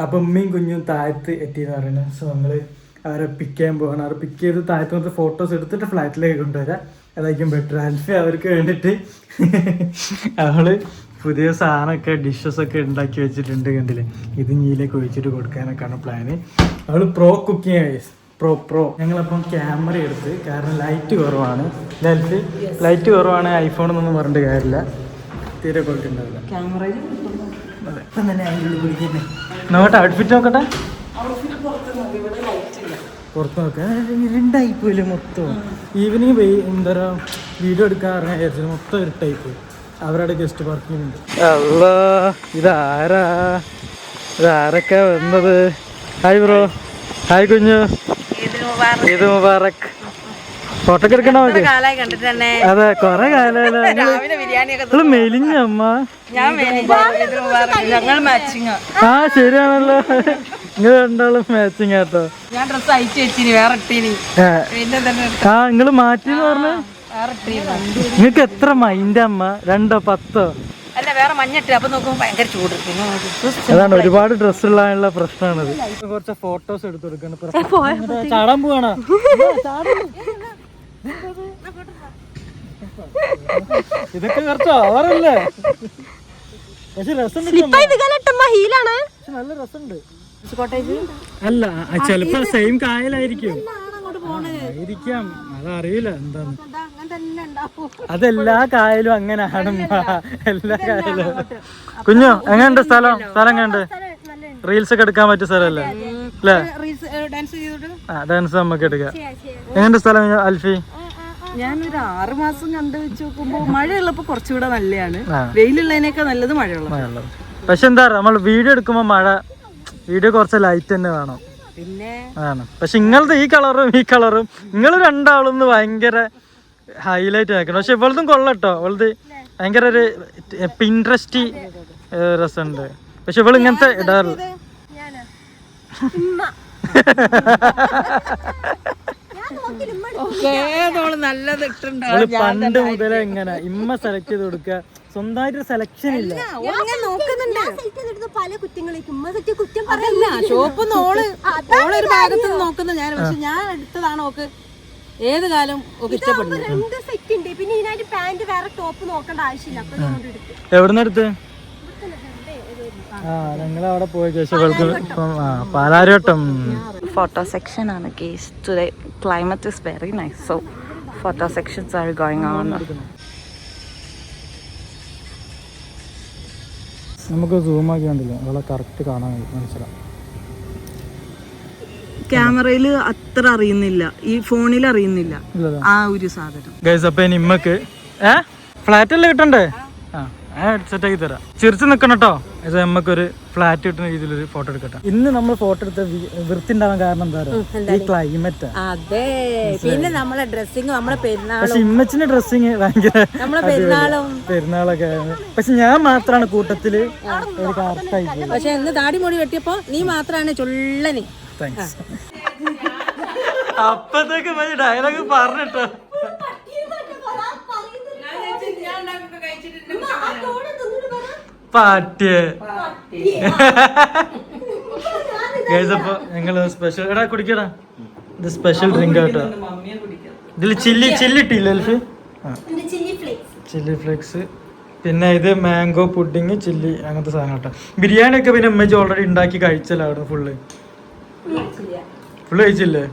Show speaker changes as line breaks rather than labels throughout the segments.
അപ്പം ഉമ്മയും കുഞ്ഞും താഴത്ത് എത്തിയെന്ന് പറയുന്നത്. സോ നമ്മള് അവരെ പിക്ക് ചെയ്യാൻ പോകണം. അവർ പിക്ക് ചെയ്ത് താഴത്ത് വന്നിട്ട് ഫോട്ടോസ് എടുത്തിട്ട് ഫ്ലാറ്റിലേക്ക് കൊണ്ടുവരാം. അതായിരിക്കും ബെറ്റർ. ആൽഫി അവർക്ക് വേണ്ടിയിട്ട് അവള് പുതിയ സാധനമൊക്കെ ഡിഷസൊക്കെ ഉണ്ടാക്കി വെച്ചിട്ടുണ്ട്. കണ്ടില്ലേ, ഇത് നീലേക്ക് ഒഴിച്ചിട്ട് കൊടുക്കാനൊക്കെയാണ് പ്ലാന്. അവള് പ്രോ കുക്കിംഗ് ആയി. പ്രോ ഞങ്ങളപ്പം ക്യാമറ എടുത്ത്, കാരണം ലൈറ്റ് കുറവാണ്. ലൈറ്റ് കുറവാണ്, ഐഫോണൊന്നും പറഞ്ഞിട്ട് കാര്യമില്ല, തീരെ ക്വാളിറ്റി ഉണ്ടാവില്ല. ക്യാമറയിൽ ഇപ്പം തന്നെ അതിൻ്റെ പിടിക്കുന്നത്. നോക്കട്ടെ, ഔട്ട്ഫിറ്റ് നോക്കട്ടെ, പുറത്ത് നോക്കാം. ഇരുണ്ടായിപ്പോയില്ലേ മൊത്തം. ഈവനിങ് എന്താ പറയുക, വീഡിയോ എടുക്കാൻ ഇറങ്ങാൻ വിചാരിച്ചത്, മൊത്തം ഇരുട്ടായിപ്പോയി. അവരുടെ ഗസ്റ്റ് പാർക്കിംഗ് ഉണ്ട്. അല്ലാ, ഇതാരൊക്കെ വന്നത്? ഹായ് ബ്രോ, ഹായ് കുഞ്ഞു, ഈദ് മുബാറക്. ഫോട്ടോ ഒക്കെ എടുക്കണോ? അതെ, കൊറേ കാലം മെലിഞ്ഞ അമ്മ. ആ ശരിയാണല്ലോ, നിങ്ങൾ രണ്ടാളും മാച്ചിങ് ആട്ടോ. ആ നിങ്ങള് മാറ്റിന്ന് പറഞ്ഞ. നിങ്ങക്ക് എത്ര മൈൻഡ് അമ്മ? 2 10? അതാണ് ഒരുപാട് ഡ്രസ്സുള്ള പ്രശ്നമാണത്. കുറച്ച് ഫോട്ടോസ് എടുത്തു കൊടുക്കണം. ചാടാൻ പോവാണോ? ഇതൊക്കെ കുറച്ച് ഓവറല്ലേ? പക്ഷെ രസമുണ്ട്, നല്ല രസമുണ്ട്. അല്ല, ചിലപ്പോ സെയിം കായലായിരിക്കും, അതറിയില്ല എന്താന്ന്. അതെല്ലാ കായലും അങ്ങനെയാണ്. എല്ലാ കായലും. കുഞ്ഞു എങ്ങനെയുണ്ട് സ്ഥലം? എങ്ങനെയുണ്ട്? റീൽസ് ഒക്കെ എടുക്കാൻ പറ്റിയ സ്ഥലമല്ലേ അല്ലേ? ഡാൻസ് നമുക്ക് എടുക്കാം. എങ്ങനെയുണ്ട് സ്ഥലം അൽഫി?
ഞാനൊരു 6 മാസം കണ്ടു വെച്ച് നോക്കുമ്പോ മഴയുള്ളപ്പോ കുറച്ചുകൂടെ നല്ലതാണ്. വെയിലുള്ളതിനേക്കാൾ നല്ലത് മഴയുള്ളത്.
പക്ഷെ എന്താ പറയാ, നമ്മൾ വീഡിയോ എടുക്കുമ്പോ വീഡിയോ കുറച്ച് ലൈറ്റ് തന്നെ വേണം.
പിന്നെ
ആണ്. പക്ഷെ ഇങ്ങളത് ഈ കളറും നിങ്ങൾ രണ്ടാളൊന്ന് ഭയങ്കര ഹൈലൈറ്റ് ആക്കണം. പക്ഷെ ഇവളതും കൊള്ളട്ടോ, ഇവളത് ഭയങ്കര ഒരു പിൻട്രസ്റ്റി രസമുണ്ട്. പക്ഷെ ഇവള് ഇങ്ങനത്തെ ഇടാറില്ല. പണ്ട് മുതലേ ഇങ്ങനെ ഇമ്മ സെലക്ട് ചെയ്ത് കൊടുക്ക, സ്വന്തമായിട്ട് സെലക്ഷൻ ഇല്ല.
ഒരു ഭാഗത്ത് നോക്കുന്ന ഞാൻ, പക്ഷെ ഞാൻ എടുത്തതാണ് ഓക്ക് ഏത് കാലം ഇഷ്ടപ്പെടുന്നത്.
എവിടുന്നെടുത്ത്? ഞങ്ങളവിടെ പോയ ശേഷം പാലാരിവട്ടം
photo section ആണ് case. Today climate is very nice, so photo sections are going on.
നമുക്ക് സൂം ആക്കി കണ്ടില്ല, അവളെ കറക്റ്റ് കാണാൻ മനസ്സിലാവും.
ക്യാമറയില് അത്ര അറിയുന്നില്ല, ഈ ഫോണിൽ അറിയുന്നില്ല ആ ഒരു സാധനം.
ഗൈസ്, അപ്പൊ ഇനി ഇമ്മക്ക് ഫ്ലാറ്റ് അല്ലേ കിട്ടണ്ടേ? സെറ്റ് ആക്കി തരാം. ചിരിച്ച് നിക്കണം കേട്ടോ. ഇത് നമുക്കൊരു ഫ്ലാറ്റ് കിട്ടുന്ന രീതിയിലൊരു ഫോട്ടോ എടുക്കട്ടെ. ഇന്ന് നമ്മൾ ഫോട്ടോ എടുത്ത വൃത്തി ഉണ്ടാവാൻ കാരണം എന്താ പറയുക, ഈ ക്ലൈമറ്റ്.
അതെ, പിന്നെ നമ്മളെ ഡ്രസ്സിങ്, നമ്മളെ പെരുന്നാൾ.
പക്ഷെ ഇമ്മച്ചിന്റെ ഡ്രസ്സിങ് ഭയങ്കര പെരുന്നാളൊക്കെ. പക്ഷെ ഞാൻ മാത്രമാണ് കൂട്ടത്തില് ഒരു കറക്റ്റായി.
പക്ഷെ ഇന്ന് താടി മുടി വെട്ടിയപ്പോ നീ മാത്രമാണ് ചൊള്ളന്.
താങ്ക്സ്. അപ്പത്തേക്ക് ഡയലോഗ് പറഞ്ഞിട്ടോ. പാട്ടിയെ അപ്പൊ ഞങ്ങള് സ്പെഷ്യൽ എടാ കുടിക്കടാ, ഇത് സ്പെഷ്യൽ ഡ്രിങ്ക് ആട്ടോ. ഇതിൽ ചില്ലി ഇട്ടില്ല അൽഫി? ചില്ലി ഫ്ലേക്സ്, പിന്നെ ഇത് മാംഗോ പുഡിങ്, ചില്ലി, അങ്ങനത്തെ സാധനം കേട്ടോ. ബിരിയാണി ഒക്കെ പിന്നെ ഉമ്മച്ചി ഓൾറെഡി ഉണ്ടാക്കി കഴിച്ചല്ലോ അവിടെ. ഫുള്ള് കഴിച്ചില്ലേ?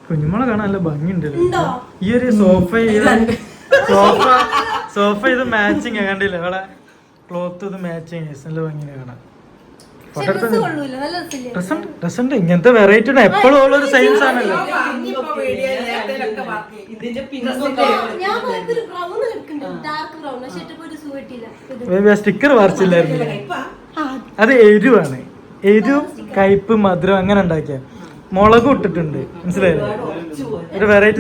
കുഞ്ഞുമോളെ കാണാൻ നല്ല ഭംഗിയുണ്ടല്ലോ. ഈ ഒരു സോഫ ഇത് മാച്ചിങ് കണ്ടില്ലേ? അവിടെ ക്ലോത്ത് ഇത് മാച്ചിങ് നല്ല ഭംഗിയാണ് കാണാൻ. രസമുണ്ട്. ഇങ്ങനത്തെ വെറൈറ്റി ഉണ്ട് എപ്പോഴും ഉള്ളൊരു സൈൻസ് ആണല്ലോ. സ്റ്റിക്കർ വരച്ചില്ലായിരുന്നു. അത് എരിവാണ്, എരിവും കയ്പ് മധുരം അങ്ങനെ ഉണ്ടാക്കിയ. മുളകും ഇട്ടിട്ടുണ്ട്, മനസ്സിലായില്ലേ? ഒരു വെറൈറ്റി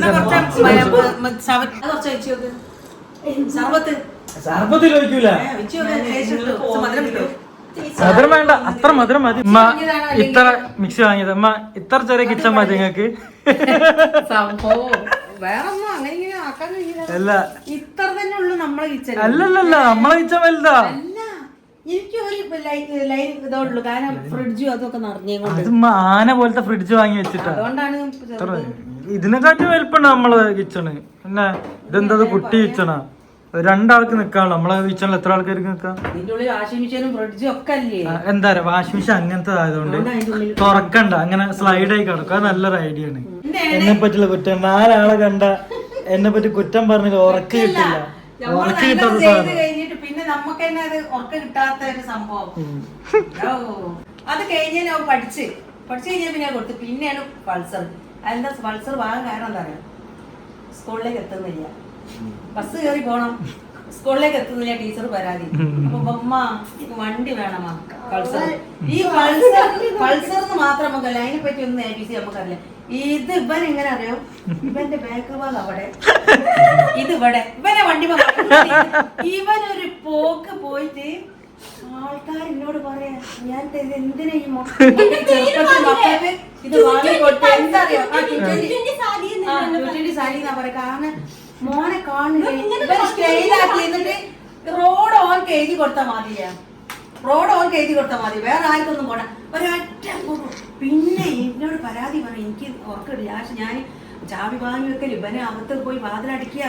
സർബത്തിൽ ഒഴിക്കൂല. മധുരം വേണ്ട, അത്ര മധുരം മതി. ഉമ്മ ഇത്ര മിക്സി വാങ്ങിയത്, ഉമ്മ ഇത്ര ചെറിയ കിച്ചൺ മതി നിങ്ങൾക്ക്? അല്ലല്ല, നമ്മളെ കിച്ചൺ വലുതാ.
എനിക്ക് ഒരു ലൈൻ ഇതുള്ളൂ, കാരണം ഫ്രിഡ്ജും അതൊക്കെ നിറഞ്ഞേകൊണ്ട്.
അത് ആന പോലത്തെ ഫ്രിഡ്ജ് വാങ്ങി വെച്ചിട്ടാ.
അതുകൊണ്ടാണ്
ഇതിനെക്കാട്ടും വലിപ്പുണ്ട് നമ്മളെ കിച്ചണ്. പിന്നെ ഇതെന്താ കുട്ടി കിച്ചണാ, രണ്ടാൾക്ക് നിക്കാണല്ലോ. നമ്മളെ കിച്ചണിൽ എത്ര ആൾക്കാർക്ക് നിക്കാം?
ഇതിന്റെ ഉള്ളിൽ വാഷിംഗ് മെഷീനും ഫ്രിഡ്ജും ഒക്കെ അല്ലേ.
എന്താ പറയാ, വാഷിംഗ് മെഷീൻ അങ്ങനത്തെ ആയതുകൊണ്ട് തുറക്കണ്ട, അങ്ങനെ സ്ലൈഡ് ആയി കിടക്കും. അത് നല്ലൊരു ഐഡിയ ആണ്. എന്നെ പറ്റില്ല കുറ്റം, 4 ആളെ കണ്ട എന്നെ പറ്റി കുറ്റം പറഞ്ഞില്ല. ഉറക്കം കിട്ടില്ല, ഉറക്കം കിട്ടാത്ത സാധനം.
കഴിഞ്ഞിട്ട് പിന്നെ നമുക്ക് തന്നെ അത് ഉറക്കം കിട്ടാത്ത ഒരു സംഭവം. അത് കഴിഞ്ഞ് ഞാൻ പഠിച്ച് കഴിഞ്ഞാൽ പിന്നെ കൊടുത്തു. പിന്നെയാണ് പൾസർ. അതെന്താ പൾസർ വാങ്ങാൻ കാരണം എന്താ പറയാ, സ്കൂളിലേക്ക് എത്തുന്നില്ല, ബസ് കയറി പോണം, സ്കൂളിലേക്ക് എത്തുന്നില്ല, ടീച്ചർ പരാതി. അപ്പൊ അമ്മ വണ്ടി വേണമാ പൾസർ. ഈ പൾസർ മാത്രം നമുക്കല്ല, അതിനെ പറ്റി ഒന്നും ABC നമുക്കറിയില്ല. ഇത് ഇവൻ എങ്ങനെ അറിയോ, ഇവന്റെ ബാക്ക് ഭാഗം അവിടെ, ഇത് ഇവിടെ, ഇവനെ വണ്ടി ഇവനൊരു പോക്ക് പോയിട്ട് ആൾക്കാർ എന്നോട് പറയാ, ഞാൻ എന്തിനാ ഈ മക്കൾക്ക് ഇത് വാങ്ങിക്കൊടുത്ത്, എന്താ അറിയോ, സാരി എന്നാ പറയാ. കാരണം മോനെ കാണില്ല, സ്റ്റൈലാക്കി എന്നിട്ട് റോഡ് ഓർക്ക് എഴുതി കൊടുത്താൽ മതിയാ, റോഡ് ഓർക്ക് എഴുതി കൊടുത്താൽ മതി, വേറെ ആർക്കൊന്നും പോണ ഒരൊറ്റ. പിന്നെ എന്നോട് പരാതി പറയും, എനിക്ക് ഉറക്കില്ല. പക്ഷെ ഞാൻ ചാവി വാങ്ങി വെക്കല്, ഇവനെ അകത്ത് പോയി വാതിലടിക്കുക,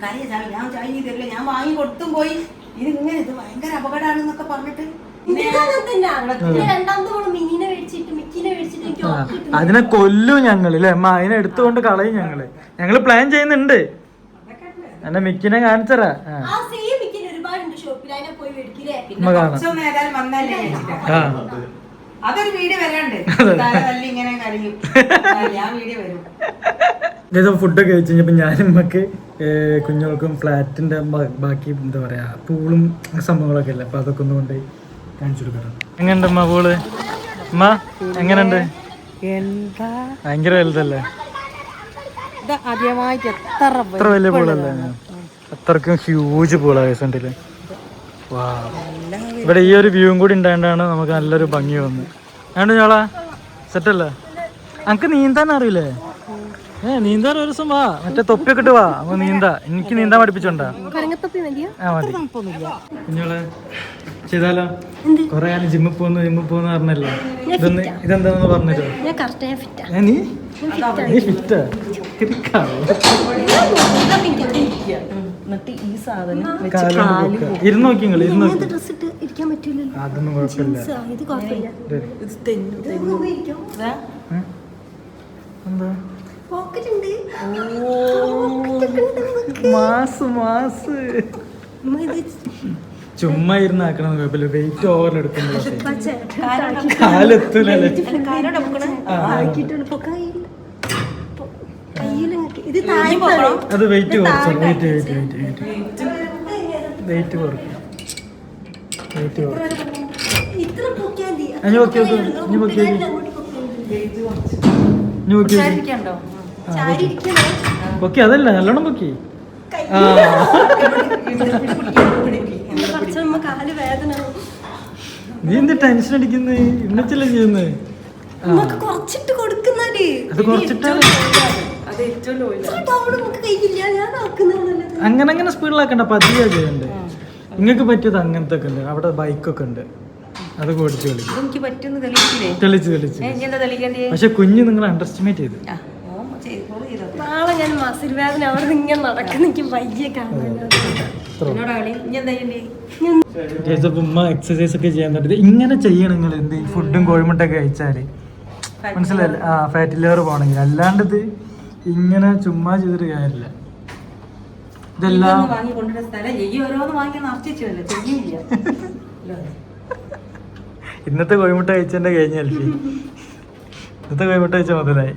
കരയ ചാവി, ഞാൻ ചാവി തരില്ല, ഞാൻ വാങ്ങി കൊടുത്തും പോയി. ഇതിങ്ങനെ ഇത് ഭയങ്കര അപകടമാണെന്നൊക്കെ പറഞ്ഞിട്ട്
അതിനെ കൊല്ലും ഞങ്ങള് ല്ലേ അമ്മ, അതിനെ എടുത്തുകൊണ്ട് കളയും ഞങ്ങള് പ്ലാൻ ചെയ്യുന്നുണ്ട്. എന്നെ മിക്കിനെ കാണിച്ചറാ
അതൊരു വീഡിയോ വരാണ്ട്, ഇങ്ങനെ കരയും, ഞാൻ വീഡിയോ വരും.
ഫുഡൊക്കെ കഴിച്ച് കഴിഞ്ഞപ്പോ ഞാനും നമുക്ക് കുഞ്ഞുങ്ങൾക്കും ഫ്ലാറ്റിന്റെ ബാക്കി എന്താ പറയാ പൂളും സംഭവങ്ങളൊക്കെ അല്ലേ, അപ്പൊ അതൊക്കെ ഒന്ന് കൊണ്ട് കാണിച്ചു കൊടുക്കണം. എങ്ങനെയുണ്ട് അമ്മ പൂള്? അമ്മ എങ്ങനെയുണ്ട്?
എന്താ
ഭയങ്കര വലുതല്ലേ?
ആദ്യമായിട്ട്
എത്ര വലിയ പൂളല്ലേ? അത്രക്കും ഹ്യൂജ് പൂളാ കേസണ്ടില്. വാ, ഇവിടെ ഈ ഒരു വ്യൂവും കൂടി ഉണ്ടായതാണ് നമുക്ക് നല്ലൊരു ഭംഗി വന്നു. അതുകൊണ്ട് ഞാളാ സെറ്റല്ലേ? അനക്ക് നീന്താൻ അറിയില്ലേ? നീന്താൻ ഒരു ദിവസം വാ, മറ്റേ തൊപ്പിയൊക്കെ ഇട്ട് വാ, അപ്പൊ നീന്താ. എനിക്ക് നീന്താൻ പഠിപ്പിച്ചോണ്ടാ? ആ മതി. കുഞ്ഞോളെ ചെയ്താലോ? കൊറേ കാലം ജിമ്മിൽ പോകുന്ന പറഞ്ഞല്ലോ. ഇതെന്താന്ന് പറഞ്ഞല്ലോ. നീ ഫിറ്റാ?
ഈ സാധനം
ഇരുന്ന് നോക്കി നിങ്ങൾ, ഇരുന്ന് നോക്കി. അതൊന്നും കുഴപ്പമില്ല. എന്താ മാസ് ചുമ്മാ ഇരുന്ന് ആക്കണം, കുഴപ്പമില്ല. വെയിറ്റ് ഓവറിൽ എടുക്കുമ്പോഴേ കാലെത്തൂലല്ലേ? അത് വെയിറ്റ് കുറച്ചു, വെയിറ്റ് കുറക്കും. പൊക്കി, അതല്ല നല്ലോണം പൊക്കി. നീ എന്ത് ടെൻഷൻ അടിക്കുന്നത്? ഇന്നച്ചല്ലേ ചെയ്യുന്നത്? അത് കുറച്ചിട്ടാണ് അങ്ങനെ സ്പീഡിലാക്കണ്ട, പതിയാ ചെയ്യണ്ടേ. നിങ്ങൾക്ക് പറ്റിയത് അങ്ങനത്തെ ഒക്കെ ഉണ്ട്. അവിടെ ബൈക്കൊക്കെ ഉണ്ട്, അത് ഓടിച്ച് തെളിച്ച്. പക്ഷെ കുഞ്ഞ് നിങ്ങൾ അണ്ടർ എസ്റ്റിമേറ്റ് ചെയ്തു.
നാളെ ഞാൻ മസിൽ വേദന അവിടെ നിന്ന് ഇങ്ങനെ നടക്കുന്ന എനിക്ക് വയ്യ കാണാൻ.
ഉമ്മ എക്സസൈസ് ഒക്കെ ചെയ്യാൻ പറ്റും. ഇങ്ങനെ ചെയ്യണം നിങ്ങൾ. എന്ത് ഫുഡും കോഴിമുട്ടൊക്കെ കഴിച്ചാല് മനസ്സിലായില്ലേ? ഫാറ്റി ലിവർ പോണെങ്കിൽ. അല്ലാണ്ട് ഇത് ഇങ്ങനെ ചുമ്മാ ചെയ്തിട്ട് കാര്യമില്ല. ഇതെല്ലാം ഇന്നത്തെ കോഴിമുട്ട കഴിച്ചെന്റെ കഴിഞ്ഞ അൽഫി. ഇന്നത്തെ കോഴിമുട്ട കഴിച്ച മുതലായി.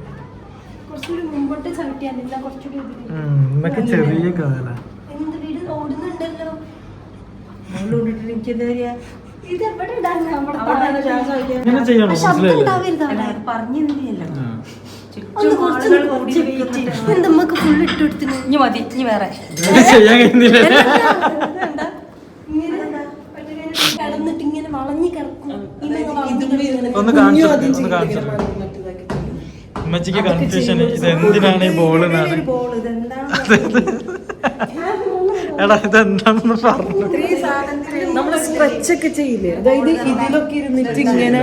ഉമ്മക്ക് ചെറിയ കഥല. ഇങ്ങനെ ചെയ്യണം, മനസ്സിലായില്ലേ? ചെയ്യാൻ കഴിയുന്നില്ല. ഒന്ന് കാണിച്ചു ഉമ്മച്ചിക്ക് കൺഫ്യൂഷൻ. ഇത് എന്തിനാണ് ഈ ബോള് എന്നാണ്. എടാ ഇതെന്താണെന്ന് പറഞ്ഞു.
നമ്മൾ സ്ട്രെച്ച് ഒക്കെ ചെയ്യില്ലേ, അതായത് ഇതിലൊക്കെ ഇരുന്നിട്ട് ഇങ്ങനെ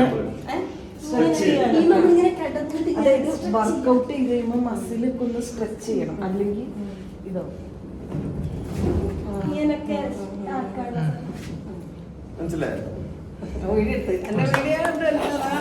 അതായത് വർക്കൗട്ട് ചെയ്ത് കഴിയുമ്പോൾ മസിലൊക്കെ ഒന്ന് സ്ട്രെച്ച് ചെയ്യണം, അല്ലെങ്കിൽ ഇതോ
മനസ്സിലായോ?
വീഡിയോ എടുത്ത് എന്റെ വീഡിയോ